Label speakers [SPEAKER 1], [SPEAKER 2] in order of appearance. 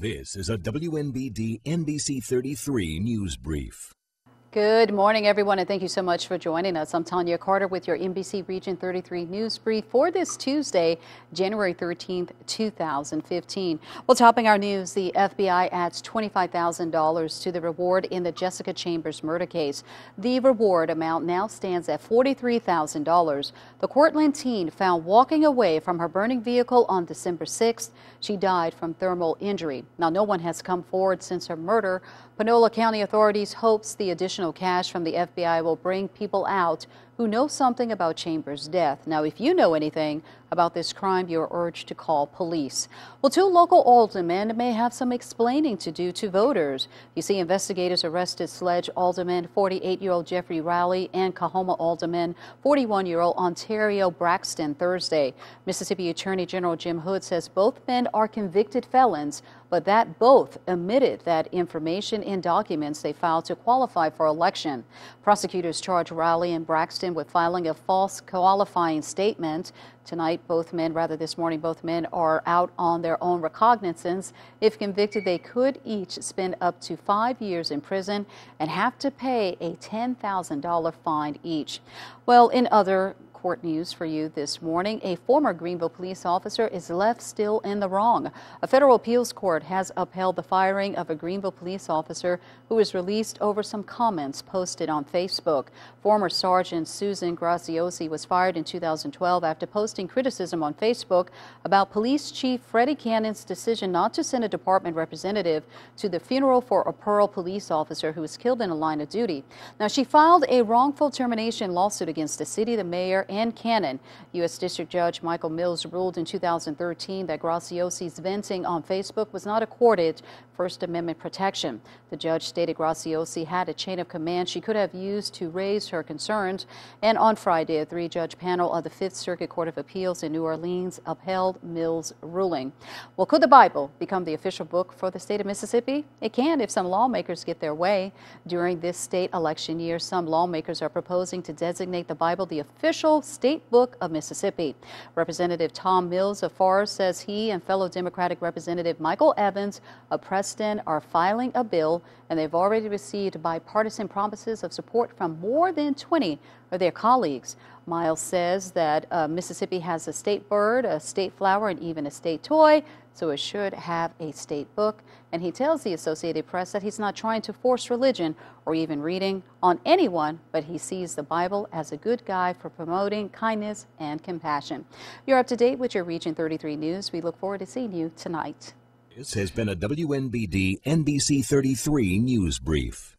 [SPEAKER 1] This is a WNBD NBC 33 news brief.
[SPEAKER 2] Good morning, everyone, and thank you so much for joining us. I'm Tanya Carter with your NBC Region 33 news brief for this Tuesday, January 13th, 2015. Well, topping our news, the FBI adds $25,000 to the reward in the Jessica Chambers murder case. The reward amount now stands at $43,000. The Cortland teen found walking away from her burning vehicle on December 6th. She died from thermal injury. Now, no one has come forward since her murder. Panola County authorities hopes the additional cash from the FBI will bring people out who know something about Chambers' death. Now, if you know anything about this crime, you're urged to call police. Well, two local aldermen may have some explaining to do to voters. You see, investigators arrested Sledge Alderman 48-year-old Jeffrey Rowley and Coahoma Alderman 41-year-old Ontario Braxton Thursday. Mississippi Attorney General Jim Hood says both men are convicted felons, but that both omitted that information in documents they filed to qualify for election. Prosecutors charge Rowley and Braxton with filing a false qualifying statement. Tonight, this morning, both men are out on their own recognizance. If convicted, they could each spend up to 5 years in prison and have to pay a $10,000 fine each. Well, in other court news for you this morning, a former Greenville police officer is left still in the wrong. A federal appeals court has upheld the firing of a Greenville police officer who was released over some comments posted on Facebook. Former Sergeant Susan Graziosi was fired in 2012 after posting criticism on Facebook about Police Chief Freddie Cannon's decision not to send a department representative to the funeral for a Pearl police officer who was killed in a line of duty. Now, she filed a wrongful termination lawsuit against the city, the mayor, and Cannon. U.S. District Judge Michael Mills ruled in 2013 that Graciosi's venting on Facebook was not accorded First Amendment protection. The judge stated Graziosi had a chain of command she could have used to raise her concerns. And on Friday, a three-judge panel of the Fifth Circuit Court of Appeals in New Orleans upheld Mills' ruling. Well, could the Bible become the official book for the state of Mississippi? It can if some lawmakers get their way. During this state election year, some lawmakers are proposing to designate the Bible the official state book of Mississippi. Representative Tom Mills of Forest says he and fellow Democratic Representative Michael Evans of Preston are filing a bill, and they've already received bipartisan promises of support from more than 20 of their colleagues. Miles says that Mississippi has a state bird, a state flower, and even a state toy, so it should have a state book. And he tells the Associated Press that he's not trying to force religion or even reading on anyone, but he sees the Bible as a good guide for promoting kindness and compassion. You're up to date with your Region 33 news. We look forward to seeing you tonight.
[SPEAKER 1] This has been a WNBD NBC 33 news brief.